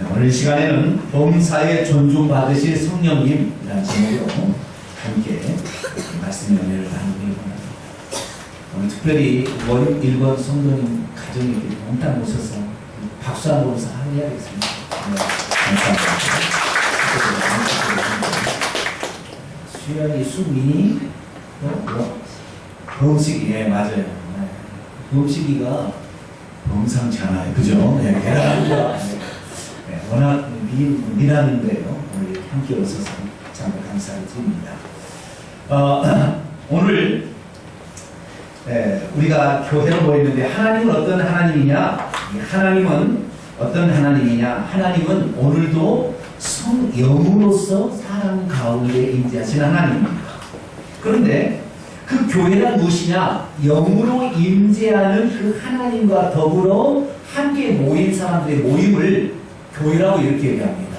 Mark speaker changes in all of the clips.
Speaker 1: 오늘 시간에는 범사에 존중받으실 성령님이라는 제목으로 함께 말씀의 은혜를 나누기를 원합니다. 오늘 특별히 1번 성도님 가정에 이렇게 몽땅 오셔서 박수 한 번으로 하야겠습니다. 감사합니다. 수연이, 수민이, 범식이, 예, 맞아요. 범식이가 범상치 않아요. 그죠? 네, 대단합니다. 네, 워낙 미남인데요. 오늘 함께 오셔서 참 감사를 드립니다. 오늘 우리가 교회로 모였는데 하나님은 어떤 하나님이냐? 하나님은 어떤 하나님이냐? 하나님은 오늘도 성령으로서 사람 가운데 임재하신 하나님입니다. 그런데 그 교회란 무엇이냐? 영으로 임재하는 그 하나님과 더불어 함께 모인 사람들의 모임을 교회라고 이렇게 얘기합니다.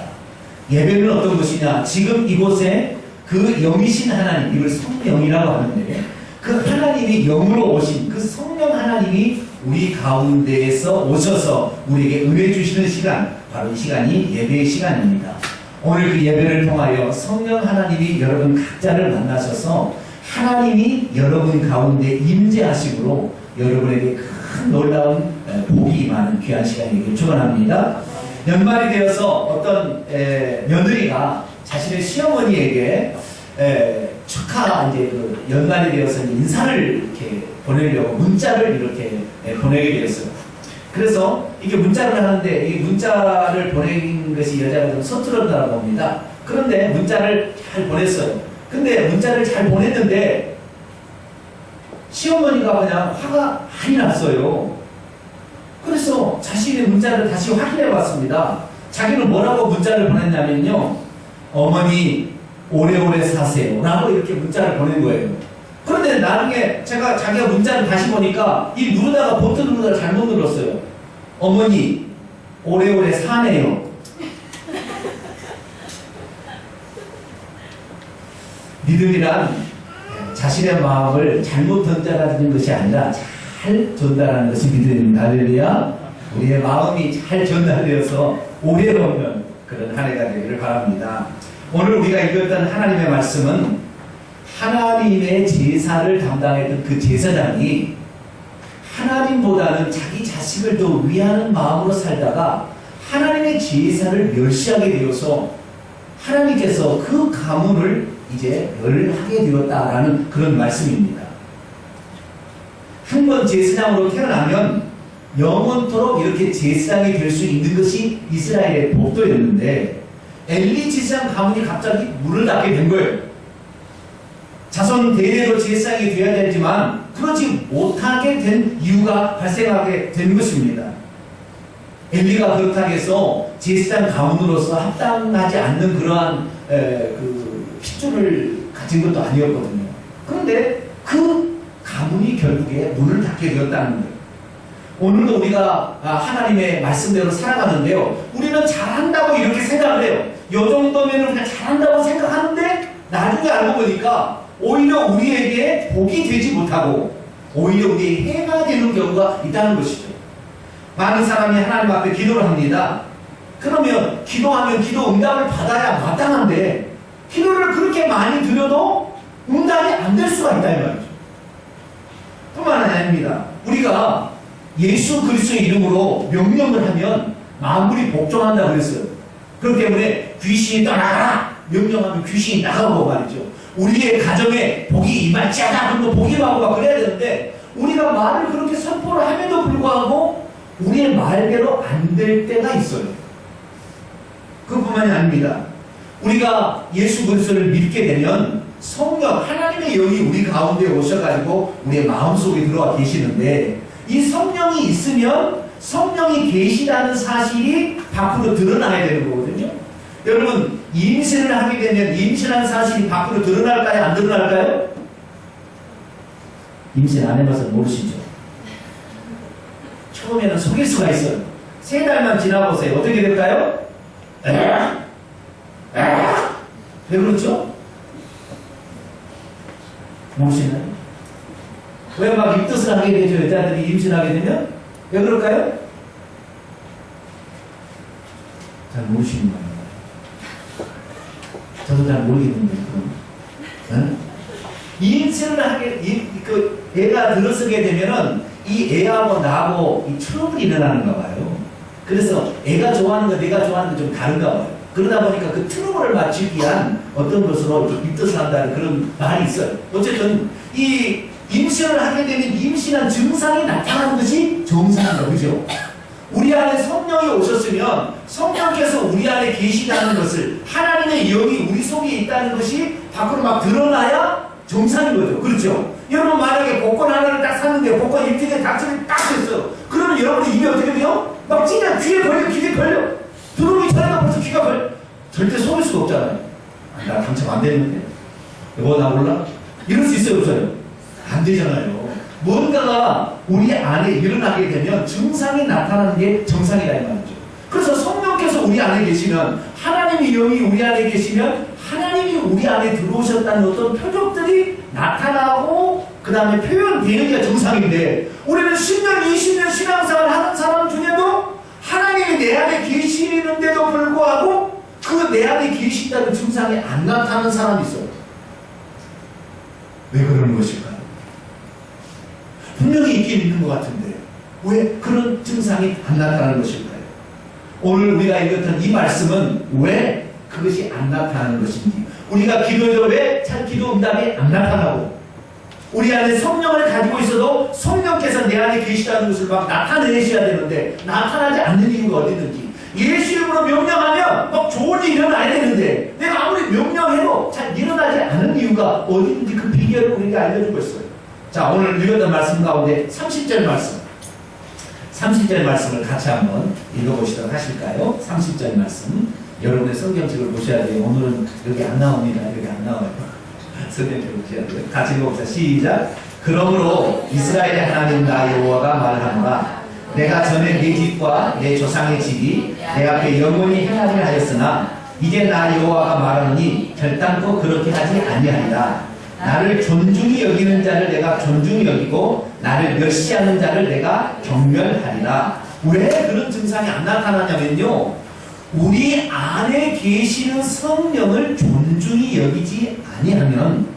Speaker 1: 예배는 어떤 것이냐? 지금 이곳에 그 영이신 하나님, 이걸 성령이라고 하는데 그 하나님이 영으로 오신 그 성령 하나님이 우리 가운데에서 오셔서 우리에게 은혜 주시는 시간, 바로 이 시간이 예배의 시간입니다. 오늘 그 예배를 통하여 성령 하나님이 여러분 각자를 만나셔서 하나님이 여러분 가운데 임재하심으로 여러분에게 큰 놀라운 복이 임하는 귀한 시간이길 축원합니다. 연말이 되어서 어떤 며느리가 자신의 시어머니에게 축하 이제 그 연말이 되어서 인사를 이렇게 보내려고 문자를 이렇게 보내게 되었어요. 그래서 이게 문자를 하는데 이 문자를 보낸 것이 여자가 좀 서툴었다고 봅니다. 그런데 문자를 잘 보냈어요. 근데 문자를 잘 보냈는데 시어머니가 그냥 화가 많이 났어요. 그래서 자신의 문자를 다시 확인해 봤습니다. 자기는 뭐라고 문자를 보냈냐면요, 어머니 오래오래 사세요 라고 이렇게 문자를 보낸 거예요. 그런데 나중에 제가 자기가 문자를 다시 보니까 이 누르다가 버튼 누르다가 잘못 눌렀어요. 어머니 오래오래 사네요. 믿음이란 자신의 마음을 잘못 전달하는 것이 아니라 잘 전달하는 것이 믿음입니다. 할렐루야. 우리의 마음이 잘 전달되어서 오래오면 그런 한 해가 되기를 바랍니다. 오늘 우리가 읽었던 하나님의 말씀은 하나님의 제사를 담당했던 그 제사장이 하나님보다는 자기 자식을 더 위하는 마음으로 살다가 하나님의 제사를 멸시하게 되어서 하나님께서 그 가문을 이제 멸하게 되었다라는 그런 말씀입니다. 한 번 제사장으로 태어나면 영원토록 이렇게 제사장이 될 수 있는 것이 이스라엘의 법도였는데 엘리 제사장 가문이 갑자기 문을 닫게 된 거예요. 자손 대대로 제사장이 되어야 되지만 그러지 못하게 된 이유가 발생하게 된 것입니다. 엘리가 그렇다고 해서 제사장 가문으로서 합당하지 않는 그러한 핏줄을 가진 것도 아니었거든요. 그런데 그 가문이 결국에 문을 닫게 되었다는 거예요. 오늘도 우리가 하나님의 말씀대로 살아가는데요, 우리는 잘한다고 이렇게 생각을 해요. 요 정도면 그냥 잘한다고 생각하는데 나중에 알고 보니까 오히려 우리에게 복이 되지 못하고 오히려 우리의 해가 되는 경우가 있다는 것이죠. 많은 사람이 하나님 앞에 기도를 합니다. 그러면 기도하면 기도 응답을 받아야 마땅한데 기도를 그렇게 많이 드려도 응답이 안 될 수가 있다 이 말이죠. 뿐만 아닙니다. 우리가 예수 그리스도의 이름으로 명령을 하면 만물이 복종한다고 그랬어요. 그렇기 때문에 귀신이 떠나라 명령하면 귀신이 나가고 말이죠. 우리의 가정에 복이 임할지 않아 그러면 복이 임하고 막 그래야 되는데 우리가 말을 그렇게 선포를 함에도 불구하고 우리의 말대로 안 될 때가 있어요. 그것뿐만이 아닙니다. 우리가 예수 그리스도를 믿게 되면 성령 하나님의 영이 우리 가운데 오셔가지고 우리의 마음속에 들어와 계시는데 이 성령이 있으면 성령이 계시다는 사실이 밖으로 드러나야 되는 거거든요. 여러분 임신을 하게 되면 임신한 사실이 밖으로 드러날까요? 안 드러날까요? 임신 안 해봐서 모르시죠? 처음에는 속일 수가 있어요. 3달만 지나보세요. 어떻게 될까요? 왜 그렇죠? 모르시나요? 왜 막 입덧을 하게 되죠? 여자들이 임신하게 되면? 왜 그럴까요? 잘 모르시는 거예요. 저도 잘 모르겠는데, 그럼. 임신을 애가 들어서게 되면은 이 애하고 나하고 이 트러블이 일어나는가 봐요. 그래서 애가 좋아하는 거, 내가 좋아하는 거 좀 다른가 봐요. 그러다 보니까 그 트러블을 맞추기 위한 어떤 것으로 빗뜻을 한다는 그런 말이 있어요. 어쨌든 이 임신을 하게 되면 임신한 증상이 나타나는 것이 정상이다. 그죠? 우리 안에 성령이 오셨으면 성령께서 우리 안에 계시다는 것을 하나님의 영이 우리 속에 있다는 것이 밖으로 막 드러나야 정상인 거죠. 그렇죠? 여러분 만약에 복권 하나를 딱 샀는데 복권 입장에 당첨이 딱 됐어요. 그러면 여러분의 입이 어떻게 돼요? 막 찐냥 귀에 걸려. 들어오기 전에도 벌써 귀가 걸려. 절대 속을 수가 없잖아요. 나 당첨 안 되는데? 여보 나 몰라? 이럴 수 있어요 없어요? 안 되잖아요. 뭔가가 우리 안에 일어나게 되면 증상이 나타나는 게 정상이다 이 말이죠. 그래서 성령께서 우리 안에 계시면 하나님의 영이 우리 안에 계시면 하나님이 우리 안에 들어오셨다는 어떤 표적들이 나타나고 그 다음에 표현되는 게 정상인데 우리는 10년 20년 신앙생활을 하는 사람 중에도 하나님이 내 안에 계시는데도 불구하고 그 내 안에 계신다는 증상이 안 나타나는 사람이 있어요. 왜 그러는 것일까요? 분명히 있긴 있는 것 같은데 왜 그런 증상이 안 나타나는 것일까요? 오늘 우리가 읽었던 이 말씀은 왜 그것이 안 나타나는 것인지 우리가 기도해도 왜 참 기도 응답이 안 나타나고 우리 안에 성령을 가지고 있어도 성령께서 내 안에 계시다는 것을 막 나타내셔야 되는데 나타나지 않는 이유가 어디 있는지 예수 이름으로 명령하면 막 좋은 일이 일어나야 되는데 내가 아무리 명령해도 잘 일어나지 않는 이유가 어디 있는지 그 비결을 우리에게 알려주고 있어요. 자 오늘 읽었던 말씀 가운데 30절 말씀 30절 말씀을 같이 한번 읽어보시도록 하실까요? 30절 말씀 여러분의 성경책을 보셔야 돼요. 오늘은 여기 안 나옵니다. 여기 안 나와요. 성경책을 보셔야 돼요. 같이 읽어봅시다. 시작. 그러므로 이스라엘의 하나님 나 여호와가 말하노라 내가 전에 네 집과 내 조상의 집이 내 앞에 영원히 행하리라 하였으나 이제 나 여호와가 말하노니 결단코 그렇게 하지 아니하리라. 나를 존중히 여기는 자를 내가 존중히 여기고 나를 멸시하는 자를 내가 경멸하리라. 왜 그런 증상이 안 나타나냐면요 우리 안에 계시는 성령을 존중히 여기지 아니하면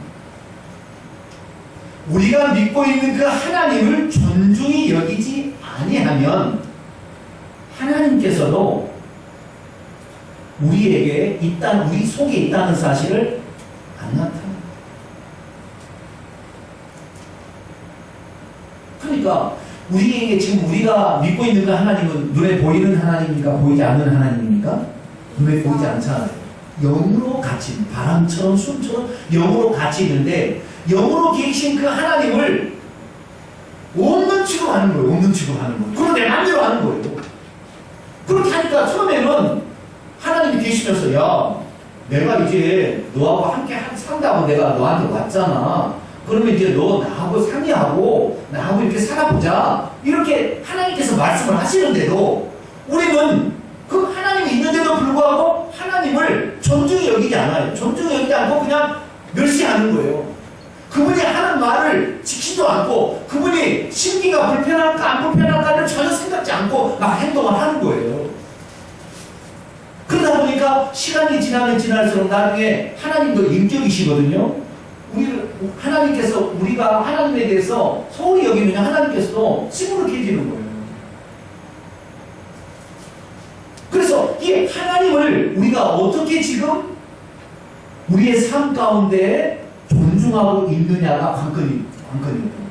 Speaker 1: 우리가 믿고 있는 그 하나님을 존중히 여기지 아니하면 하나님께서도 우리에게 우리 속에 있다는 사실을 안 나타납니다. 그러니까 우리에게 지금 우리가 믿고 있는 그 하나님은 눈에 보이는 하나님입니까? 보이지 않는 하나님입니까? 눈에 보이지 않잖아요. 영으로 같이 바람처럼 숨처럼 영으로 같이 있는데 영으로 계신 그 하나님을 없는 취급하는 거예요. 없는 취급하는 거예요. 그걸 내 마음대로 하는 거예요. 그렇게 하니까 처음에는 하나님이 계시면서 야 내가 이제 너하고 함께 산다고 내가 너한테 왔잖아. 그러면 이제 너 나하고 상의하고 나하고 이렇게 살아보자 이렇게 하나님께서 말씀을 하시는데도 우리는 그 하나님이 있는데도 불구하고 하나님을 존중히 여기지 않아요. 존중히 여기지 않고 그냥 멸시하는 거예요. 그분이 하는 말을 지키지도 않고 그분이 심기가 불편할까 안 불편할까를 전혀 생각지 않고 막 행동을 하는 거예요. 그러다 보니까 시간이 지나면 지날수록 나중에 하나님도 인격이시거든요. 하나님께서 우리가 하나님에 대해서 소홀히 여기면 하나님께서도 시무룩해지는 거예요. 그래서 이 하나님을 우리가 어떻게 지금 우리의 삶 가운데 존중하고 있느냐가 관건입니다.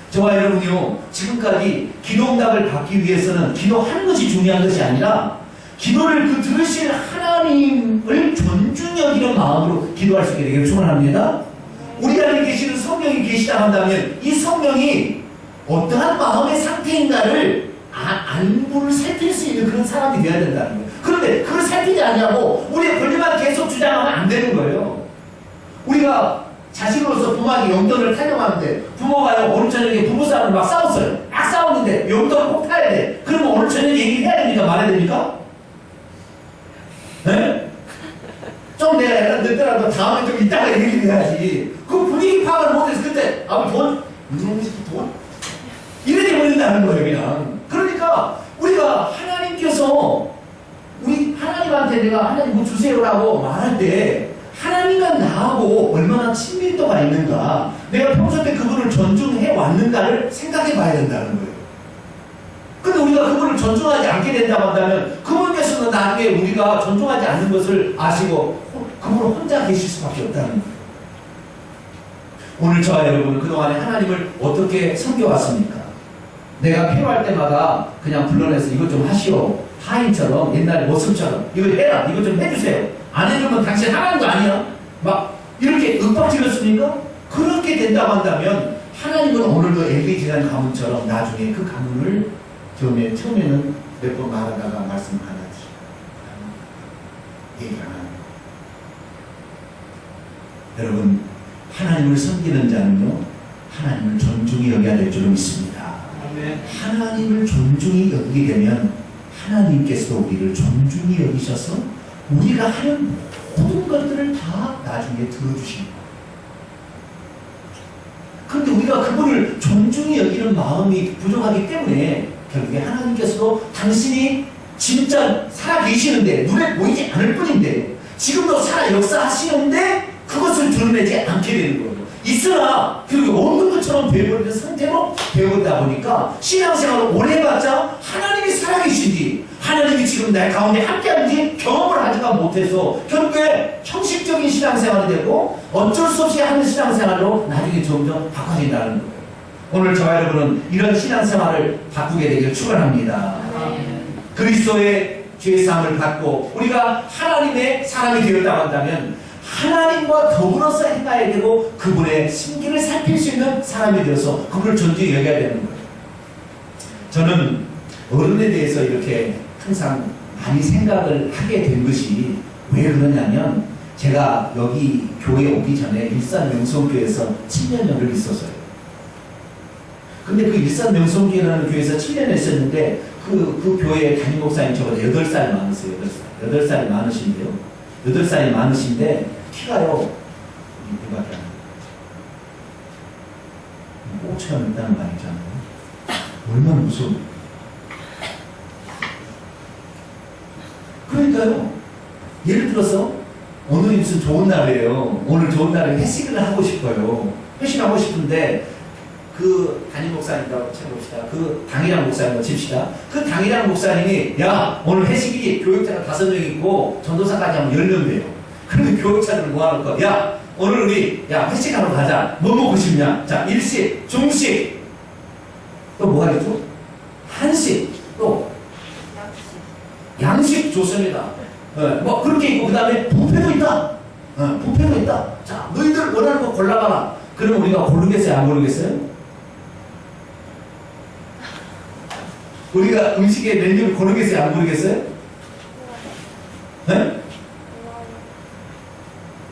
Speaker 1: 저와 여러분이요 지금까지 기도응답을 받기 위해서는 기도하는 것이 중요한 것이 아니라 기도를 그 들으실 하나님을 존중히 여기는 마음으로 기도할 수 있게 되기를 축원합니다. 우리 안에 계시는 성령이 계시다 한다면 이 성령이 어떠한 마음의 상태인가를 안부를 살필 수 있는 그런 사람이 되어야 된다는 거예요. 그런데 그걸 살피지 않냐고 우리의 권리만 계속 주장하면 안 되는 거예요. 우리가 자식으로서 부모에게 용돈을 타령하는데 부모가요 오늘 저녁에 부부싸움을 막 싸웠어요. 막 싸웠는데 용돈을 꼭 타야 돼. 그러면 오늘 저녁에 얘기해야 됩니까? 말해야 됩니까? 네? 좀 내가 늦더라도 다음에 좀 이따가 얘기를 해야지. 그 분위기 파악을 못해서 그때 아버지 돈? 돈? 이렇게 버린다는 거예요 그냥. 그러니까 우리가 하나님께서 우리 사람한테 내가 하나님 뭐 주세요라고 말할 때 하나님과 나하고 얼마나 친밀도가 있는가, 내가 평소 때 그분을 존중해 왔는가를 생각해 봐야 된다는 거예요. 근데 우리가 그분을 존중하지 않게 된다고 한다면 그분께서는 나중에 우리가 존중하지 않는 것을 아시고 그분은 혼자 계실 수밖에 없다는 거예요. 오늘 저와 여러분은 그동안에 하나님을 어떻게 섬겨왔습니까? 내가 필요할 때마다 그냥 불러내서 이것 좀 하시오. 하인처럼, 옛날에 모습처럼 이거 해라, 이거 좀 해주세요. 안 해주면 당신 하나님도 아니야? 막 이렇게 윽박지르습니까? 그렇게 된다고 한다면 하나님은 오늘도 엘리지난 가문처럼 나중에 그 가문을 처음에는 몇 번 말하다가 말씀 안 하지. 얘기 안 하는 거. 여러분, 하나님을 섬기는 자는요, 하나님을 존중히 여겨야 될 줄로 믿습니다. 하나님을 존중히 여기게 되면 하나님께서도 우리를 존중히 여기셔서 우리가 하는 모든 것들을 다 나중에 들어주십니다. 그런데 우리가 그분을 존중히 여기는 마음이 부족하기 때문에 결국에 하나님께서도 당신이 진짜 살아계시는데 눈에 보이지 않을 뿐인데 지금도 살아 역사하시는데 그것을 드러내지 않게 되는 거예요. 있으나 결국 없는 것처럼 되어버리는 상태로 되어버리다 보니까 신앙생활을 오래 해봤자 하나님이 살아계신지 하나님이 지금 내 가운데 함께하는지 경험을 하지가 못해서 결국에 형식적인 신앙생활이 되고 어쩔 수 없이 하는 신앙생활로 나중에 점점 바꿔진다는 거예요. 오늘 저와 여러분은 이런 신앙생활을 바꾸게 되길 축원합니다. 그리스도의 죄사함을 받고 우리가 하나님의 사람이 되었다고 한다면 하나님과 더불어서 행해야 되고 그분의 심기를 살필 수 있는 사람이 되어서 그분을 존중히 여겨야 되는 거예요. 저는 어른에 대해서 이렇게 항상 많이 생각을 하게 된 것이 왜 그러냐면 제가 여기 교회 오기 전에 일산 명성교회에서 7년을 있었어요. 근데 그 일산 명성교회라는 교회에서 7년을 있었는데 그 교회 담임 목사님 저보다 8살 많으세요. 8살이 많으신데요. 8살이 많으신데 키가요 이밖에 안 돼요. 5천 있다는 말이잖아요. 얼마나 무서워요. 그러니까요, 예를 들어서 오늘이 무슨 좋은 날이에요. 오늘 좋은 날에 회식을 하고 싶어요. 회식하고 싶은데 그 담임 목사님이라고 쳐봅시다. 그 당이랑 목사님을 칩시다. 그 당이랑 목사님이 야 오늘 회식이 교육자가 5명 있고 전도사까지 하면 10명 돼요. 그런데 교육자들을 모아놓고 야 오늘 우리 야 회식하러 가자. 뭐 먹고 싶냐? 자 일식, 중식 또 뭐가 있죠? 한식 또 양식 좋습니다. 뭐 그렇게 있고 그 다음에 뷔페도 있다. 뷔페도 있다. 자 너희들 원하는 거 골라봐라. 그럼 우리가 고르겠어요? 안 고르겠어요? 우리가 음식의 메뉴를 고르겠어요? 안 고르겠어요? 네?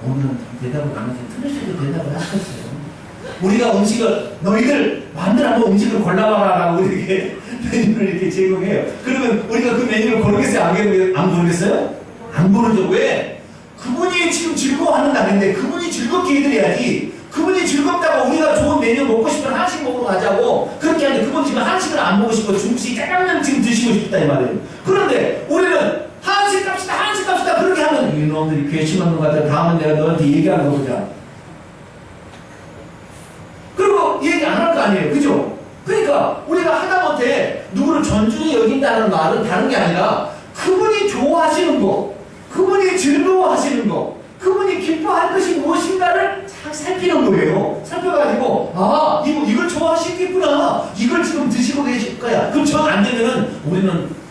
Speaker 1: 오늘은 대답을 안 하세요. 틀리셔도 대답을 하셨어요. 우리가 음식을 너희들 마음대로 한번 음식을 골라봐라 라고 이렇게 메뉴를 이렇게 제공해요. 그러면 우리가 그 메뉴를 고르겠어요? 안 고르겠어요? 안 고르죠. 왜? 그분이 지금 즐거워하는 날인데 그분이 즐겁게 해드려야지. 그분이 즐겁다고 우리가 좋은 메뉴 먹고 싶으면 한식 먹으러 가자고 그렇게 하는데 그분 지금 한식을 안 먹고 싶고 중식 짜장면 지금 드시고 싶다 이 말이에요. 그런데 우리는 한식 갑시다 그렇게 하면 이놈들이 괘씸한 것 같아. 다음은 내가 너한테 얘기하는 거 보자. 그리고 얘기 안 할 거 아니에요. 그죠? 그러니까 우리가 하다못해 누구를 존중히 여긴다는 말은 다른 게 아니라 그분이 좋아하시는 거, 그분이 즐거워하시는 거, 그분이 기뻐할 것이 무엇인가를 잘 살피는 거예요. 살펴가지고 아 이걸 좋아하시겠구나. 이걸 지금 드시고 계실 거야. 그럼 전 안 되면은 우리는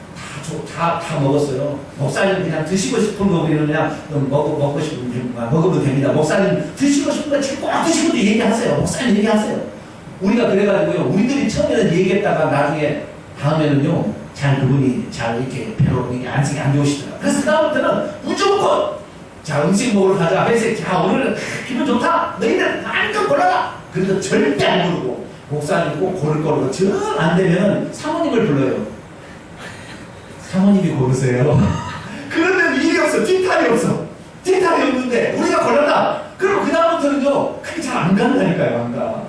Speaker 1: 다 먹었어요. 목사님 그냥 드시고 싶은 거 우리는 그냥 먹고 싶은 거 먹으면 됩니다. 목사님 드시고 싶은 거 지금 꼭 드시고 얘기하세요. 목사님 얘기하세요. 우리가 그래가지고요. 우리들이 처음에는 얘기했다가 나중에 다음에는요. 그분이 잘 이렇게 배로 안색이 안 좋으시더라고요. 그래서 그다음부터는 무조건 자 음식 먹으러 가자. 회식 자 오늘 기분 좋다. 너희들 마음껏 골라라. 그래도 절대 안 고르고 목사님 꼭 고를 거고 전 안 되면 사모님을 불러요. 사모님이 고르세요. 그런데 일이 없어. 뒷탈이 없어. 뒷탈이 없는데 우리가 골랐다. 그럼 그다음부터는요. 그게 잘 안 간다니까요. 안 가.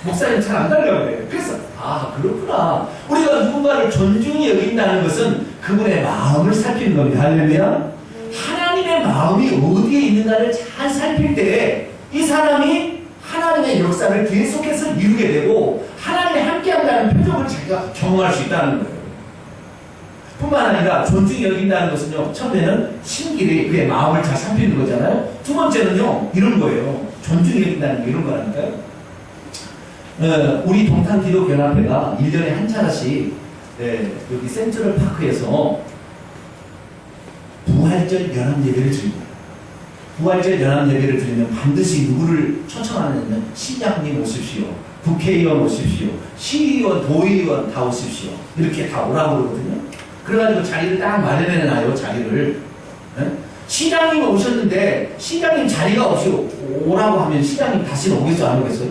Speaker 1: 목사님 잘 안 가려고 그래요. 그래서 아 그렇구나. 우리가 누군가를 존중히 여긴다는 것은 그분의 마음을 살피는 겁니다. 할렐루야. 마음이 어디에 있는가를 잘 살필 때 이 사람이 하나님의 역사를 계속해서 이루게 되고 하나님이 함께한다는 표적을 자기가 경험할 수 있다는 거예요. 뿐만 아니라 존중히 여긴다는 것은요, 첫째는 신기를 그의 마음을 잘 살피는 거잖아요. 두 번째는요, 이런 거예요. 존중히 여긴다는 게 이런 거라니까요. 우리 동탄기독연합회가 1년에 한 차례씩 여기 센트럴파크에서 부활절 연합예배를 드립니다. 부활절 연합예배를 드리면 반드시 누구를 초청하느냐면 시장님 오십시오, 국회의원 오십시오, 시의원, 도의원 다 오십시오, 이렇게 다 오라고 그러거든요. 그래가지고 자리를 딱 마련해놔요. 자리를. 시장님 오셨는데 시장님 자리가 없이 오라고 하면 시장님 다시는 오겠어요? 안 오겠어요?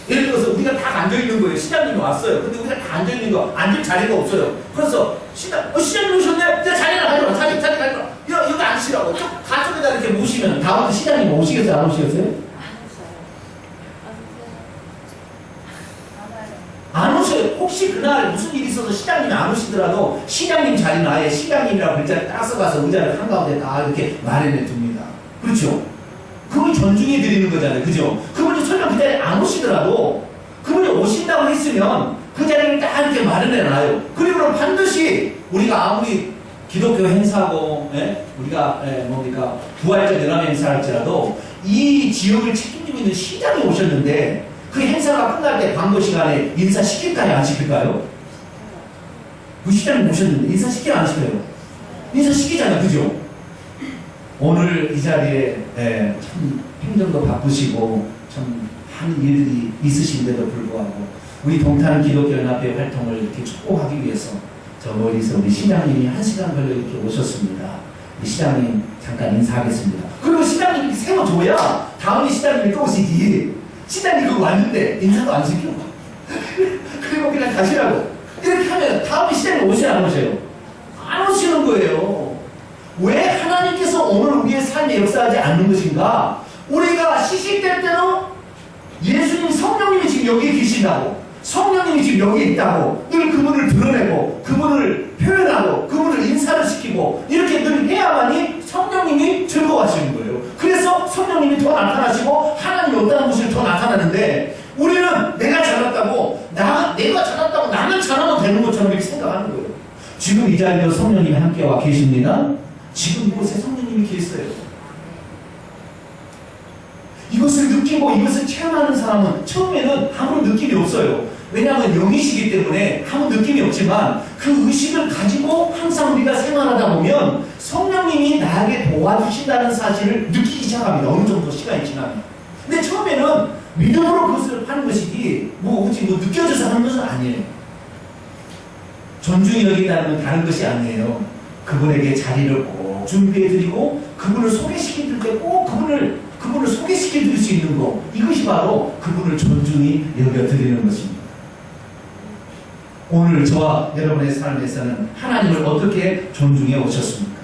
Speaker 1: 예를 들어서 우리가 다 앉아있는 거예요. 시장님이 왔어요. 근데 우리가 다 앉아있는 거, 앉을 자리가 없어요. 그래서 시장님 오셨네? 이제 자리를 가져라. 자리 가져라. 여기 앉으시라고. 가족에다 이렇게 모시면 다음부터 시장님 오시겠어요? 안 오시겠어요? 안 오셔요. 혹시 그날 무슨 일이 있어서 시장님이 안 오시더라도 시장님 자리는 아예 시장님이라고 글자를 딱 써가서 의자를 한가운데 딱 이렇게 마련해 둡니다. 그렇죠? 그분이 존중해 드리는 거잖아요. 그죠? 그분이 설령 그 자리에 안 오시더라도 그분이 오신다고 했으면 그 자리를 딱 이렇게 마련해 놔요. 그리고 반드시 우리가 아무리 기독교 행사고 우리가 뭡니까 부활절 연합 행사를 할지라도 이 지역을 책임지고 있는 시장이 오셨는데 그 행사가 끝날 때 광고 시간에 인사시킬까요? 안 시킬까요? 그 시장님 오셨는데 인사시켜요? 안 시켜요? 인사시키잖아요. 그죠? 오늘 이 자리에 참 행정도 바쁘시고 참 많은 일들이 있으신데도 불구하고 우리 동탄 기독교연합회 활동을 이렇게 축복하기 위해서 저 멀리서 우리 시장님이 1시간 걸려 이렇게 오셨습니다. 이 시장님 잠깐 인사하겠습니다. 그리고 시장님이 세워줘야 다음에 시장님이 또 오시지. 시장님 그거 왔는데 인사도 안 시키고 그리고 그냥 가시라고 이렇게 하면 다음에 시장님 오셔야 안 오셔요? 안 오시는 거예요. 왜 하나님께서 오늘 우리의 삶에 역사하지 않는 것인가? 우리가 시시때 때는 예수님 성령님이 지금 여기에 계신다고, 성령님이 지금 여기에 있다고 늘 그분을 드러내고 그분을 표현하고 그분을 인사를 시키고 이렇게 늘 해야만이 성령님이 즐거워하시는 거예요. 그래서 성령님이 더 나타나시고 하나님이 없다는 것이 더 나타나는데 우리는 내가 잘났다고 내가 잘났다고 나는 잘하면 되는 것처럼 이렇게 생각하는 거예요. 지금 이 자리에 성령님이 함께 와 계십니다. 지금 이곳에 성령님이 계세요. 이것을 느끼고 이것을 체험하는 사람은 처음에는 아무 느낌이 없어요. 왜냐하면 영이시기 때문에 아무 느낌이 없지만 그 의식을 가지고 항상 우리가 생활하다 보면 성령님이 나에게 도와주신다는 사실을 느끼기 시작합니다. 어느 정도 시간이 지나면. 근데 처음에는 믿음으로 그것을 하는 것이지 뭐 느껴져서 하는 것은 아니에요. 존중이 여긴다는 건 다른 것이 아니에요. 그분에게 자리를 꼭 준비해드리고 그분을 소개시켜줄 때 꼭 그분을 소개시켜드릴 수 있는 것, 이것이 바로 그분을 존중히 여겨드리는 것입니다. 오늘 저와 여러분의 삶에서는 하나님을 어떻게 존중해 오셨습니까?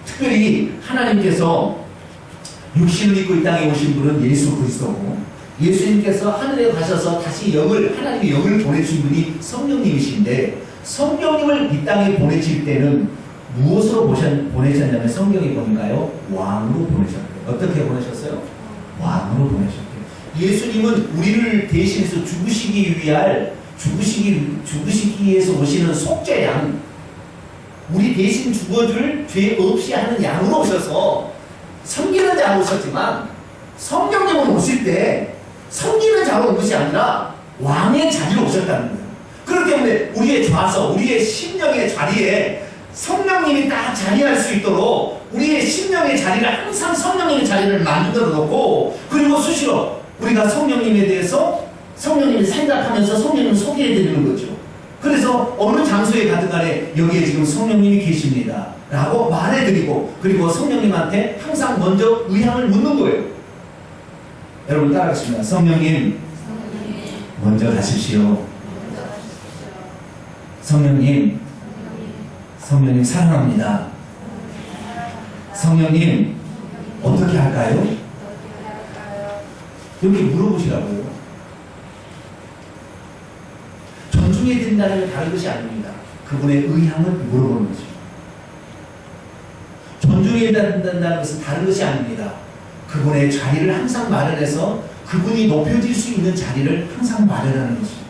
Speaker 1: 특별히 하나님께서 육신을 입고 이 땅에 오신 분은 예수 그리스도고 예수님께서 하늘에 가셔서 다시 하나님의 영을 보내주신 분이 성령님이신데 성령님을 이 땅에 보내실 때는 무엇으로 보내셨냐면 성경에 보니까요 왕으로 보내셨대요. 어떻게 보내셨어요? 왕으로 보내셨대요. 예수님은 우리를 대신해서 죽으시기 위해서 오시는 속죄양, 우리 대신 죽어줄 죄 없이 하는 양으로 오셔서 섬기는 자로 오셨지만 성령님은 오실 때 섬기는 자로 온 것이 아니라 왕의 자리로 오셨다는 거예요. 그렇기 때문에 우리의 좌서, 우리의 심령의 자리에 성령님이 딱 자리할 수 있도록 우리의 심령의 자리를 항상 성령님의 자리를 만들어 놓고 그리고 수시로 우리가 성령님에 대해서 성령님을 생각하면서 성령님을 소개해 드리는 거죠. 그래서 어느 장소에 가든 간에 여기에 지금 성령님이 계십니다 라고 말해드리고 그리고 성령님한테 항상 먼저 의향을 묻는 거예요. 여러분 따라하겠습니다. 성령님 먼저 가십시오. 성령님 사랑합니다. 성령님 어떻게 할까요? 이렇게 물어보시라고요. 존중해 드린다는 게 다른 것이 아닙니다. 그분의 의향을 물어보는 거죠. 존중해 준비된다는 것은 다른 것이 아닙니다. 그분의 자리를 항상 마련해서 그분이 높여질 수 있는 자리를 항상 마련하는 것입니다.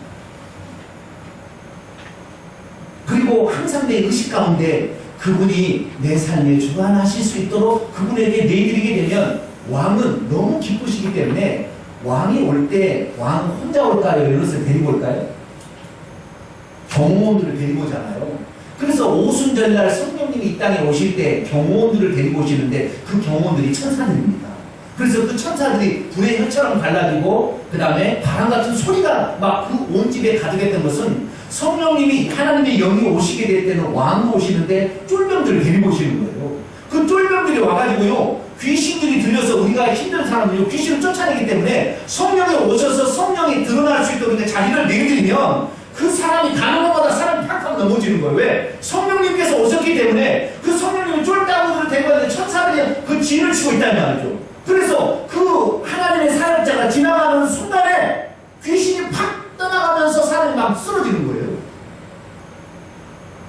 Speaker 1: 그리고 항상 내 의식 가운데 그분이 내 삶에 주관하실 수 있도록 그분에게 내드리게 되면 왕은 너무 기쁘시기 때문에 왕이 올 때 왕 혼자 올까요? 이것을 데리고 올까요? 경호원들을 데리고 오잖아요. 그래서 오순절날 성령님이 이 땅에 오실 때 경호원들을 데리고 오시는데 그 경호원들이 천사들입니다. 그래서 그 천사들이 불의 혀처럼 갈라지고 그 다음에 바람 같은 소리가 막 그 온 집에 가득했던 것은 성령님이 하나님의 영이 오시게 될 때는 왕이 오시는데 쫄병들을 데리고 오시는 거예요. 그 쫄병들이 와가지고요 귀신들이 들려서 우리가 힘든 사람들이 귀신을 쫓아내기 때문에 성령이 오셔서 성령이 드러날 수 있도록 자리를 내드리면 그 사람이 가는 것마다 사람이 팍팍 넘어지는 거예요. 왜? 성령님께서 오셨기 때문에 그 성령님이 쫄따구들을 데리고 왔는데 천사들이 그 진을 치고 있다는 말이죠. 그래서 그 하나님의 사역자가 지나가는 순간에 귀신이 팍 떠나가면서 사람이 막 쓰러지는 거예요.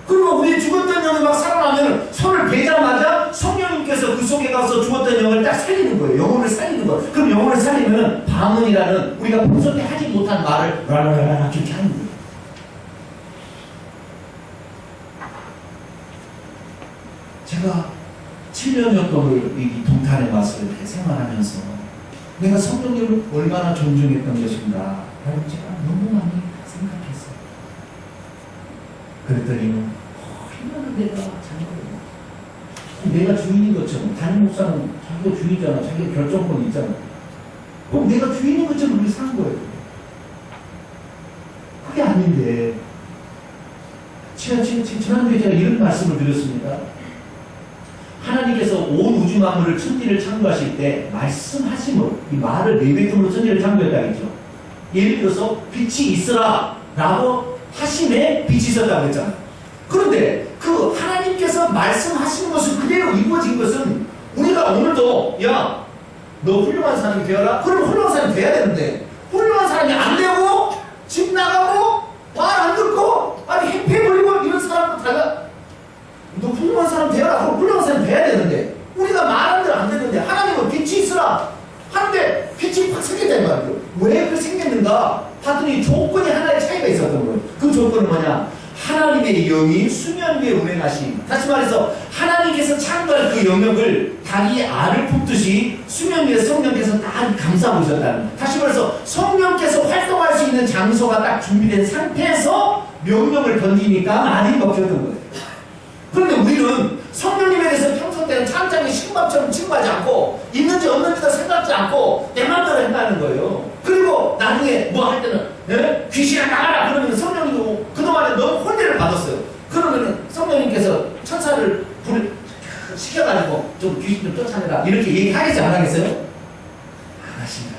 Speaker 1: 그리고 우리 죽었던 영이 막 살아나면 손을 베자마자 성령님께서 그 속에 가서 죽었던 영을 딱 살리는 거예요. 영혼을 살리는 거예요. 그럼 영혼을 살리면 방언이라는 우리가 평소 때 하지 못한 말을 라라라라 이렇게 하는 거예요. 제가 7년여 동안 이 동탄에 와서 이렇게 생활하면서 내가 성령님을 얼마나 존중했던 것인가 라고 제가 너무 많이 생각했어요. 그랬더니 얼마나 내가 잘못했나. 내가 주인인 것처럼 다른 목사는 자기가 주인이잖아. 자기가 결정권이 있잖아. 그럼 내가 주인인 것처럼 우리 사는 거예요. 그게 아닌데 지난주에 제가 이런 말씀을 드렸습니다. 하나님께서 온 우주 만물을 천지를 창조하실 때 말씀하심으로 이 말을 내뱉음으로 천지를 창조했다 했죠. 예를 들어서 빛이 있으라 라고 하심에 빛이 있었다고 했잖아요. 그런데 그 하나님께서 말씀하시는 것을 그대로 이루어진 것은 우리가 오늘도 야 너 훌륭한 사람이 되어라. 그러면 훌륭한 사람이 돼야 되는데 훌륭한 사람이 안 되고 집 나가고 말 안 듣고 아니 행패버리고 이런 사람도 다가 너 훌륭한 사람 되어라. 그럼 훌륭한 사람 돼야 되는데 우리가 말하는 대로 안 되는데 하나님은 빛이 있으라 하는데 빛이 확 생겼단 말이에요. 왜 그렇게 생겼는가 하더니 조건이 하나의 차이가 있었던 거예요. 그 조건은 뭐냐? 하나님의 영이 수면 위에 운행하심. 다시 말해서 하나님께서 창조할 그 영역을 닭이 알을 품듯이 수면 위에 성령께서 딱 감싸고 있었다는. 다시 말해서 성령께서 활동할 수 있는 장소가 딱 준비된 상태에서 명령을 던지니까 말이 먹혔던 거예요. 그런데 우리는 성령님에 대해서 평소 때는 창작의 신밥처럼 취급하지 않고 있는지 없는지도 생각지 않고 내 맘대로 한다는 거예요. 그리고 나중에 뭐 할 때는 귀신아 나가라 그러면 성령님이 그동안에 너무 혼내를 받았어요. 그러면 성령님께서 천사를 시켜가지고 좀 귀신 좀 쫓아내라 이렇게 얘기하겠지 안 하겠어요? 안 하신다.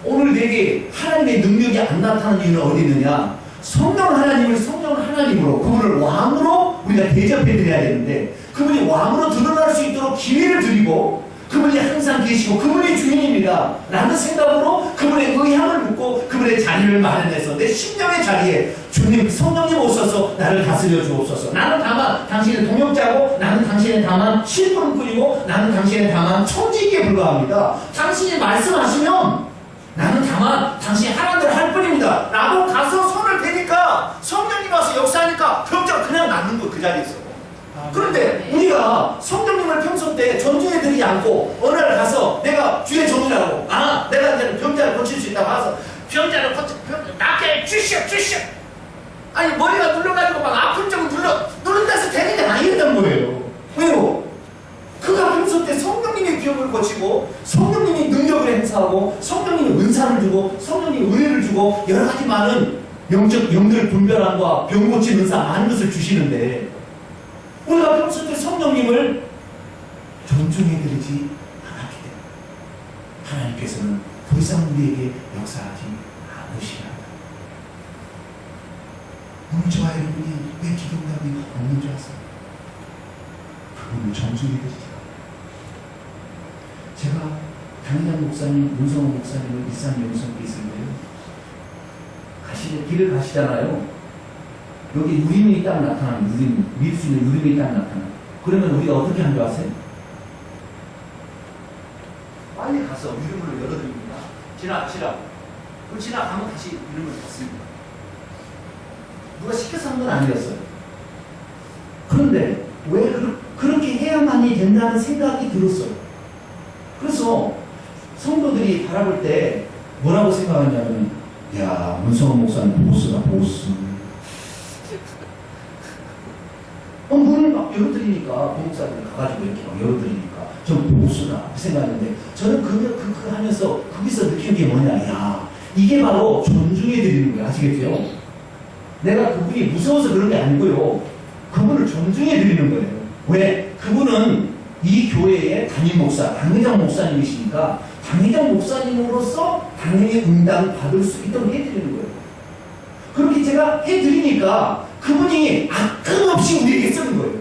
Speaker 1: 오늘 내게 하나님의 능력이 안 나타나는 이유는 어디 있느냐? 성령 하나님을 성령 하나님으로 그분을 왕으로 우리가 대접해드려야 되는데 그분이 왕으로 드러날 수 있도록 기회를 드리고 그분이 항상 계시고 그분이 주인입니다 라는 생각으로 그분의 의향을 묻고 그분의 자리를 마련해서 내 심령의 자리에 주님 성령님 오셔서 나를 다스려 주옵소서. 나는 다만 당신의 동역자고 나는 당신의 다만 실물뿐이고 나는 당신의 다만 청지기에 불과합니다. 당신이 말씀하시면 나는 다만 당신이 하라는 대로 할 뿐입니다 라고 가서 손을 대니까 성령님 와서 역사하니까 병자가 그냥 낫는 거 그 자리에서. 그런데 우리가 성령님을 평소 때 존중해드리지 않고 어느 날 가서 내가 주의 종이라고 내가 이제 병자를 고칠 수 있다고 해서 병자를 낫게 주시오 아니 머리가 눌러가지고 막 아픈 쪽을 누른 데서 되는 게 아니었던 거예요. 왜요? 그가 평소 때 성령님의 기억을 고치고 성령님이 능력을 행사하고 성령님이 은사를 주고 성령님이 은혜를 주고 여러 가지 많은 영적 영들 분별함과 병 고친 은사 많은 것을 주시는데 우리가 평소 때 성령님을 존중해드리지 않았기 때문에 하나님께서는 더 이상 우리에게 역사하지 않으시라. 오늘 저와 여러분이 왜 기도응답이 없는 줄 아세요? 그분을 존중해드리지. 제가 강의장 목사님, 문성호 목사님을 일산 영성께 있을 때요. 길을 가시잖아요. 여기 유림이 딱 나타나요. 밀 수 있는 유림이 딱 나타나요. 그러면 우리가 어떻게 한 줄 아세요? 빨리 가서 이름을 열어드립니다. 지나가시라고. 그럼 지나가면 다시 이름을 닫습니다. 누가 시켜서 한 건 아니었어요. 그런데 왜 그렇게 해야만이 된다는 생각이 들었어요. 그래서 성도들이 바라볼 때 뭐라고 생각하냐면, 야, 문성원 목사님 보스다, 보스. 문을 막 열어드리니까, 부목사님이 가가지고 이렇게 막 열어드리니까, 전 보스다, 생각했는데, 저는 그 하면서, 거기서 느낀 게 뭐냐, 야, 이게 바로 존중해드리는 거야. 아시겠죠? 내가 그분이 무서워서 그런 게 아니고요. 그분을 존중해드리는 거예요. 왜? 그분은 이 교회의 담임 목사, 당회장 목사님이시니까, 당회장 목사님으로서 당연히 응답을 받을 수 있도록 해드리는 거예요. 그렇게 제가 해드리니까 그분이 아낌없이 우리에게 쓰는 거예요.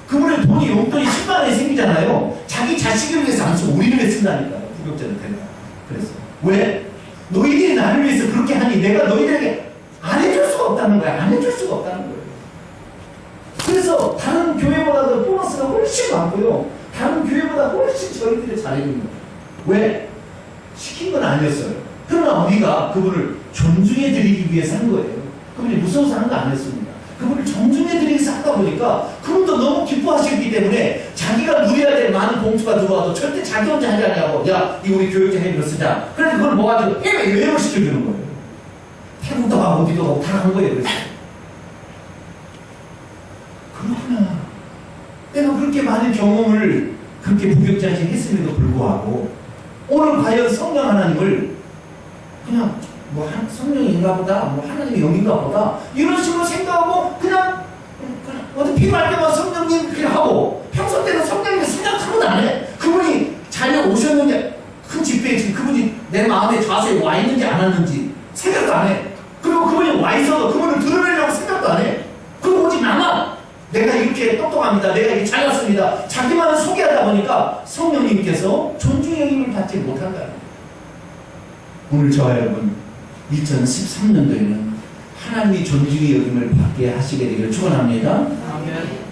Speaker 1: 그분의 돈이 용돈이 10만 원이 생기잖아요. 자기 자식을 위해서 안 쓰고 우리를 위해 쓴다니까요. 부격자한테는. 그래서 왜? 너희들이 나를 위해서 그렇게 하니 내가 너희들에게 안 해줄 수가 없다는 거야. 안 해줄 수가 없다는 거예요. 그래서 다른 교회보다도 보너스가 훨씬 많고요. 다른 교회보다 훨씬 저희들이 잘해줍니다. 왜? 시킨 건 아니었어요. 그러나 우리가 그분을 존중해드리기 위해서 한 거예요. 그분이 무서워서 한 거 아니었습니다. 그분을 존중해드리기 위해서 하다 보니까 그분도 너무 기뻐하시기 때문에 자기가 누려야 될 많은 봉투가 들어와도 절대 자기 혼자 하지 않냐고, 야, 이거 우리 교육자 해비로 쓰자. 그래서 그걸 모아가지고 해외 여행을 시켜주는 거예요. 태국도 가고 어디도 가고 다 간 거예요. 그래서 그렇구나. 내가 그렇게 많은 경험을 그렇게 부격자식 했음에도 불구하고 오늘 과연 성령 하나님을 그냥 뭐 성령인가 보다, 뭐 하나님의 영인가 보다 이런 식으로 생각하고 그냥 어디 필요할 때만 성령님 그냥 하고 평소 때는 성령님 생각하면 안 해. 그분이 자리에 오셨느냐, 큰 집회에 지금 그분이 내 마음의 좌소에 와 있는지 안 왔는지 생각도 안 해. 그리고 그분이 와 있어도 그분을 드러내려고 생각도 안 해. 그리고 오직 나만 내가 이렇게 똑똑합니다, 내가 이렇게 잘났습니다, 자기만을 소개하다 보니까 성령님께서 존중의 힘을 받지 못한다. 오늘 저와 여러분 2013년도에는 하나님이 존중의 여김을 받게 하시게 되기를 축원합니다. 아멘.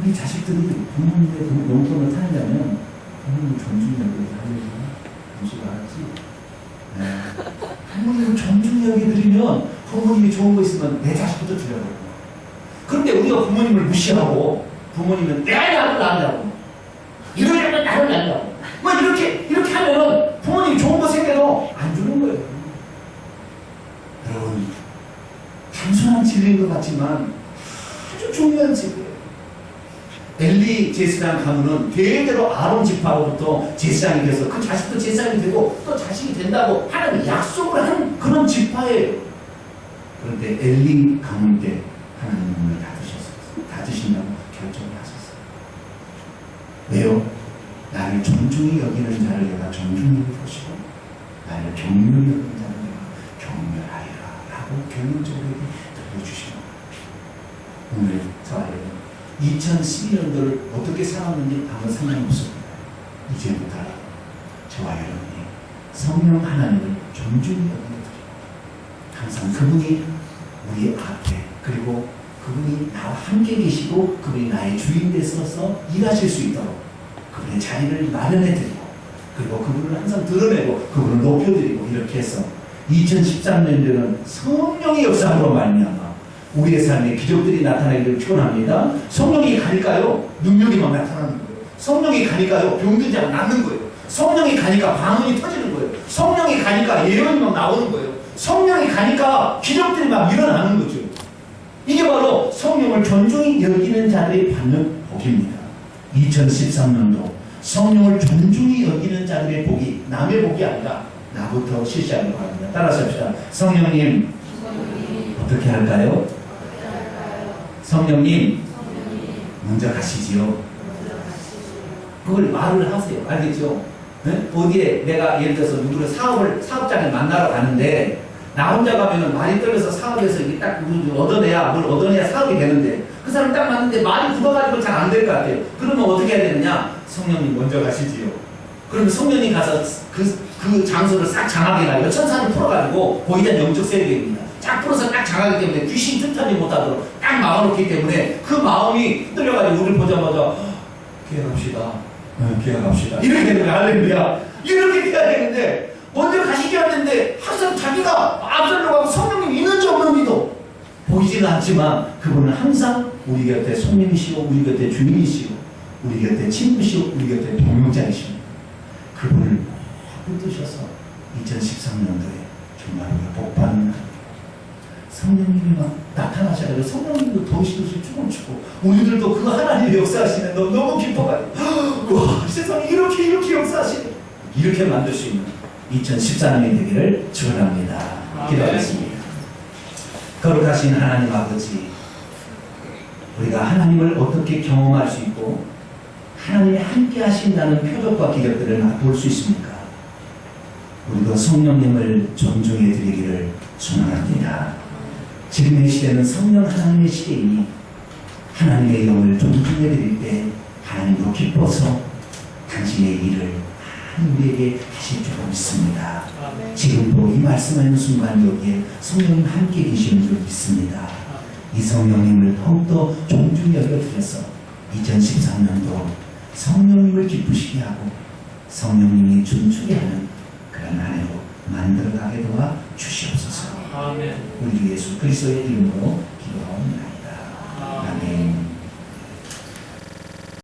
Speaker 1: 우리 자식들이 부모님의 용돈을 타는다면 부모님 존중의 여김을 하려고 무시가 하지. 네. 부모님을 존중의 여겨드리면 부모님이 좋은 거 있으면 내 자식부터 주려고. 그런데 우리가 부모님을 무시하고 부모님은 내 아이 나를 낳는다고, 이러려면 나를 낳는다고, 뭐 이렇게 하면은 부모님이 좋은 거 생겨도 안 주는 거예요. 여러분, 단순한 진리인 것 같지만 아주 중요한 진리예요. 엘리 제사장 가문은 대대로 아론 지파로부터 제사장이 돼서 그 자식도 제사장이 되고 또 자식이 된다고 하나님 약속을 한 그런 지파예요. 그런데 엘리 가문 때 하나님 문을 닫으신다고 결정을 하셨어요. 왜요? 나를 존중히 여기는 자를 내가 존중히 여기시고 나를 경멸히 여기는 자를 내가 경멸하리라 라고 결론적으로 들려주시는 거예요. 오늘 저와 여러분 2012년도를 어떻게 살았는지 아무 상관없습니다. 이제부터 저와 여러분이 성령 하나님을 존중히 여기는 항상 그분이 우리 앞에, 그리고 그분이 나와 함께 계시고 그분이 나의 주인 되셔서 일하실 수 있도록 그분의 자리를 마련해드리고, 그리고 그분을 항상 드러내고 그분을 높여드리고, 이렇게 해서 2013년도에는 성령의 역사로 말미암아 우리의 삶에 기적들이 나타나기를 축원합니다. 성령이 가니까요 능력이 막 나타나는 거예요. 성령이 가니까요 병든 자가 낫는 거예요. 성령이 가니까 방언이 터지는 거예요. 성령이 가니까 예언이 막 나오는 거예요. 성령이 가니까 기적들이 막 일어나는 거죠. 이게 바로 성령을 존중히 여기는 자들이 받는 복입니다. 2013년도 성령을 존중히 여기는 자들의 복이 남의 복이 아니라 나부터 실시하려고 합니다. 따라서 합시다. 성령님, 어떻게 할까요? 성령님 먼저 가시지요. 그걸 말을 하세요. 알겠죠? 네? 어디에 내가 예를 들어서 누구를 사업장을 만나러 가는데 나 혼자 가면은 말이 떨려서 사업에서 이게 딱 얻어내야 사업이 되는데 그 사람 딱 맞는데 말이 굳어가지고 잘 안 될 것 같아요. 그러면 어떻게 해야 되느냐? 성령님 먼저 가시지요. 그러면 성령님 가서 그 장소를 싹 장악해가지고 천사를 풀어가지고 거기다 영적 세력입니다. 딱 풀어서 딱 장하기 때문에 귀신 틈타지 못하도록 딱 막아놓기 때문에 그 마음이 흔들려가지고 우리를 보자마자 기억합시다. 기억합시다. 이렇게 되는 거야. 할렐루야. 이렇게 돼야 되는데 먼저 가시지 않는데 항상 자기가 앞서려고 하고 성령님 있는지 없는지도 보이지는 않지만 그분은 항상 우리 곁에 성령이시고 우리 곁에 주인이시고 우리 곁에 친구시고 우리 곁에 동역자이시고 그분을 붙드셔서 2013년도에 정말 우리가 복받는 성령님이 막 나타나셔가지고 성령님도 도시도시 춤을 우리들도 그 하나님의 역사하시는 너 너무 기뻐가지고 와 세상에 이렇게 역사하시네 이렇게 만들 수 있는 2014년이 되기를 축원합니다. 기도하겠습니다. 거룩하신 하나님 아버지 우리가 하나님을 어떻게 경험할 수 있고 하나님이 함께 하신다는 표적과 기적들을 볼 수 있습니까? 우리도 성령님을 존중해 드리기를 소망합니다. 지금의 시대는 성령 하나님의 시대이니 하나님의 영을 존중해 드릴 때 하나님도 기뻐서 당신의 일을 우리에게 하실 줄 믿습니다. 지금도 이 말씀하는 순간 여기에 성령님 함께 계시는 줄 믿습니다. 이 성령님을 더욱더 존중히 여겨드려서 2013년도 성령님을 기쁘시게 하고 성령님이 춤추게 하는 그런 한 해로 만들어가게 도와 주시옵소서.
Speaker 2: 아멘.
Speaker 1: 우리 예수 그리스도의 이름으로 기도합니다.